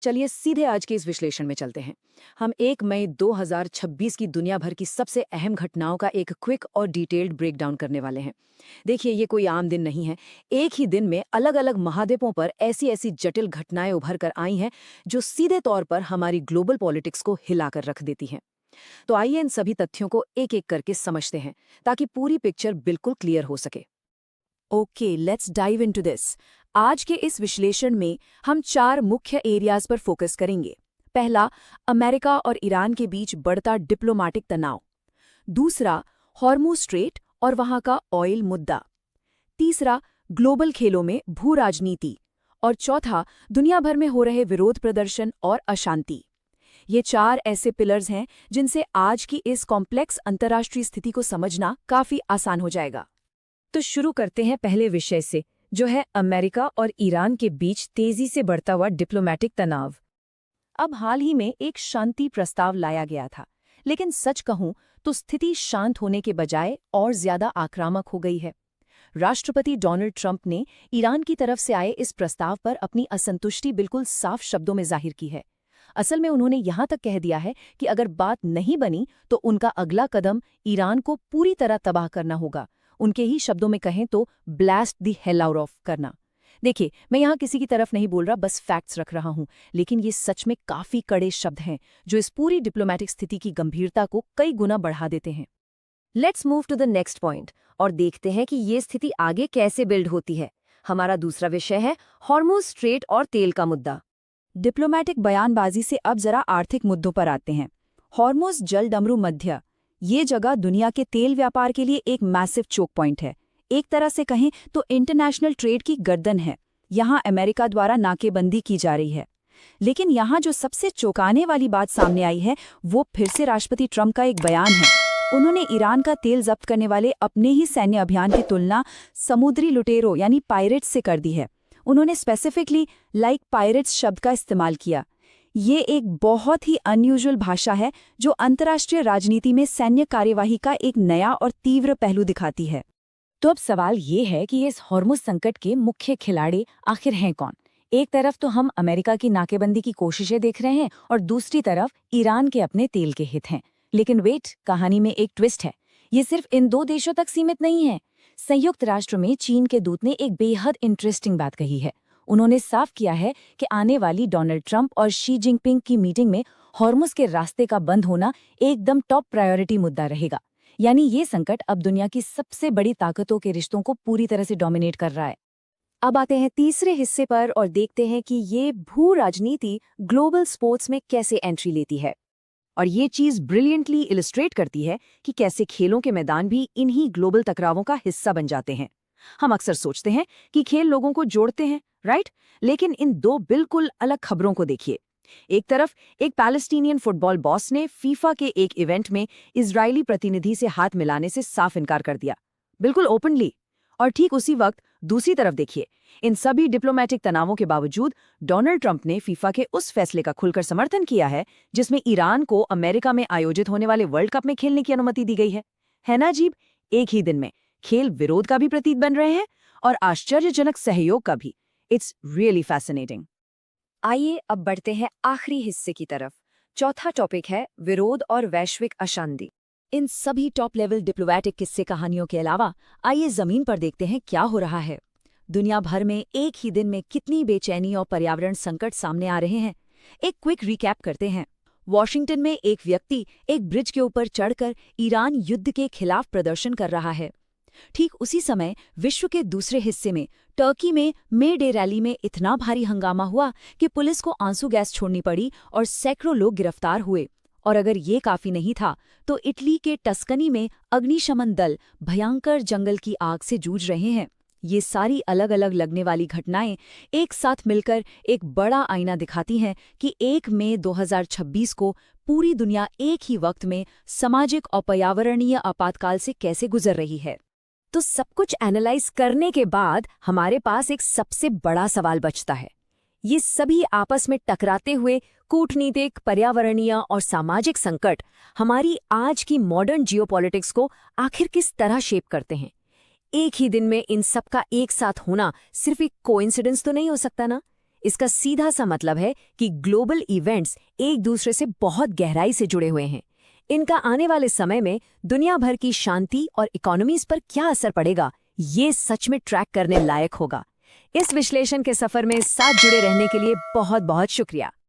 चलिए सीधे आज के इस विश्लेषण में चलते हैं। हम 1 मई 2026 की दुनिया भर की सबसे अहम घटनाओं का एक क्विक और डिटेल्ड ब्रेकडाउन करने वाले हैं। देखिए, ये कोई आम दिन नहीं है। एक ही दिन में अलग-अलग महाद्वीपों पर ऐसी-ऐसी जटिल घटनाएं उभर कर आई हैं, जो सीधे तौर पर हमारी ग्लोबल पॉलिटिक्स को हिलाकर रख देती हैं। तो आइए इन सभी तथ्यों को एक-एक करके समझते हैं, ताकि पूरी पिक्चर बिल्कुल क्लियर हो सके। Okay, let's dive into this. आज के इस विश्लेषण में हम 4 मुख्य एरियाज पर फोकस करेंगे। पहला, अमेरिका और ईरान के बीच बढ़ता डिप्लोमेटिक तनाव। दूसरा, हॉर्मुज़ स्ट्रेट और वहां का ऑयल मुद्दा। तीसरा, ग्लोबल खेलों में भू राजनीति। और चौथा, दुनिया भर में हो रहे विरोध प्रदर्शन और अशांति। ये 4 ऐसे पिलर्स हैं जिनसे आज की इस कॉम्प्लेक्स अंतर्राष्ट्रीय स्थिति को समझना काफी आसान हो जाएगा। तो शुरू करते हैं पहले विषय से, जो है अमेरिका और ईरान के बीच तेजी से बढ़ता हुआ डिप्लोमेटिक तनाव। अब हाल ही में एक शांति प्रस्ताव लाया गया था, लेकिन सच कहूं तो स्थिति शांत होने के बजाय और ज्यादा आक्रामक हो गई है। राष्ट्रपति डोनाल्ड ट्रंप ने ईरान की तरफ से आए इस प्रस्ताव पर अपनी असंतुष्टि बिल्कुल साफ शब्दों में जाहिर की है। असल में उन्होंने यहां तक कह दिया है कि अगर बात नहीं बनी तो उनका अगला कदम ईरान को पूरी तरह तबाह करना होगा। उनके ही शब्दों में कहें तो blast the hell out of करना। देखिए, मैं यहाँ किसी की तरफ नहीं बोल रहा, बस फैक्ट्स रख रहा हूँ, लेकिन ये सच में काफी कड़े शब्द हैं जो इस पूरी डिप्लोमेटिक स्थिति की गंभीरता को कई गुना बढ़ा देते हैं। Let's move to the next point और देखते हैं कि ये स्थिति आगे कैसे बिल्ड होती है। हमारा दूसरा विषय है हॉर्मुज़ स्ट्रेट और तेल का मुद्दा। डिप्लोमेटिक बयानबाजी से अब जरा आर्थिक मुद्दों पर आते हैं। हॉर्मुज़ जल डमरू मध्य, ये जगह दुनिया के तेल व्यापार के लिए एक मैसिव चोक पॉइंट है। एक तरह से कहें तो इंटरनेशनल ट्रेड की गर्दन है। यहाँ अमेरिका द्वारा नाकेबंदी की जा रही है। लेकिन यहाँ जो सबसे चौंकाने वाली बात सामने आई है, वो फिर से राष्ट्रपति ट्रंप का एक बयान है। उन्होंने ईरान का तेल जब्त करने वाले अपने ही सैन्य अभियान की तुलना समुद्री लुटेरों यानी पायरेट्स से कर दी है। उन्होंने स्पेसिफिकली लाइक पायरेट्स शब्द का इस्तेमाल किया। ये एक बहुत ही अनयूजुअल भाषा है जो अंतर्राष्ट्रीय राजनीति में सैन्य कार्यवाही का एक नया और तीव्र पहलू दिखाती है। तो अब सवाल ये है कि इस हॉर्मुज़ संकट के मुख्य खिलाड़ी आखिर हैं कौन? एक तरफ तो हम अमेरिका की नाकेबंदी की कोशिशें देख रहे हैं और दूसरी तरफ ईरान के अपने तेल के हित हैं। लेकिन वेट, कहानी में एक ट्विस्ट है। ये सिर्फ इन 2 देशों तक सीमित नहीं है। संयुक्त राष्ट्र में चीन के दूत ने एक बेहद इंटरेस्टिंग बात कही है। उन्होंने साफ किया है कि आने वाली डोनाल्ड ट्रंप और शी जिनपिंग की मीटिंग में हॉर्मुज़ के रास्ते का बंद होना एकदम टॉप प्रायोरिटी मुद्दा रहेगा। यानी ये संकट अब दुनिया की सबसे बड़ी ताकतों के रिश्तों को पूरी तरह से डोमिनेट कर रहा है। अब आते हैं तीसरे हिस्से पर और देखते हैं कि ये भू राजनीति ग्लोबल स्पोर्ट्स में कैसे एंट्री लेती है। और ये चीज ब्रिलियंटली इलिस्ट्रेट करती है कि कैसे खेलों के मैदान भी इन्हीं ग्लोबल टकरावों का हिस्सा बन जाते हैं। हम अक्सर सोचते हैं कि खेल लोगों को जोड़ते हैं, राइट? लेकिन इन 2 बिल्कुल अलग खबरों को देखिए। एक तरफ एक पैलेस्टीनियन फुटबॉल बॉस ने फीफा के एक इवेंट में इजरायली प्रतिनिधि से हाथ मिलाने से साफ इनकार कर दिया, बिल्कुल ओपनली। और ठीक उसी वक्त दूसरी तरफ देखिए, इन सभी डिप्लोमेटिक तनावों के बावजूद डोनाल्ड ट्रंप ने फीफा के उस फैसले का खुलकर समर्थन किया है जिसमें ईरान को अमेरिका में आयोजित होने वाले वर्ल्ड कप में खेलने की अनुमति दी गई है ना अजीब? एक ही दिन में खेल विरोध का भी प्रतीक बन रहे हैं और आश्चर्यजनक सहयोग का भी। It's really fascinating. आइए अब बढ़ते हैं आखिरी हिस्से की तरफ। चौथा टॉपिक है विरोध और वैश्विक अशांति। इन सभी टॉप लेवल डिप्लोमेटिक किस्से कहानियों के अलावा आइए जमीन पर देखते हैं क्या हो रहा है। दुनिया भर में एक ही दिन में कितनी बेचैनी और पर्यावरण संकट सामने आ रहे हैं। एक क्विक रिकैप करते हैं। वॉशिंगटन में एक व्यक्ति एक ब्रिज के ऊपर चढ़कर ईरान युद्ध के खिलाफ प्रदर्शन कर रहा है। ठीक उसी समय विश्व के दूसरे हिस्से में टर्की में मे डे रैली में इतना भारी हंगामा हुआ कि पुलिस को आंसू गैस छोड़नी पड़ी और सैकड़ों लोग गिरफ्तार हुए। और अगर ये काफी नहीं था तो इटली के टस्कनी में अग्निशमन दल भयंकर जंगल की आग से जूझ रहे हैं। ये सारी अलग अलग लगने वाली घटनाएं एक साथ मिलकर एक बड़ा आईना दिखाती हैं कि 1 मई 2026 को पूरी दुनिया एक ही वक्त में सामाजिक और पर्यावरणीय आपातकाल से कैसे गुजर रही है। तो सब कुछ एनालाइज करने के बाद हमारे पास एक सबसे बड़ा सवाल बचता है। ये सभी आपस में टकराते हुए कूटनीतिक, पर्यावरणीय और सामाजिक संकट हमारी आज की मॉडर्न जियोपॉलिटिक्स को आखिर किस तरह शेप करते हैं? एक ही दिन में इन सब का एक साथ होना सिर्फ एक कोइंसिडेंस तो नहीं हो सकता ना? इसका सीधा सा मतलब है कि ग्लोबल इवेंट्स एक दूसरे से बहुत गहराई से जुड़े हुए हैं। इनका आने वाले समय में दुनिया भर की शांति और इकोनॉमीज पर क्या असर पड़ेगा, ये सच में ट्रैक करने लायक होगा। इस विश्लेषण के सफर में साथ जुड़े रहने के लिए बहुत बहुत शुक्रिया।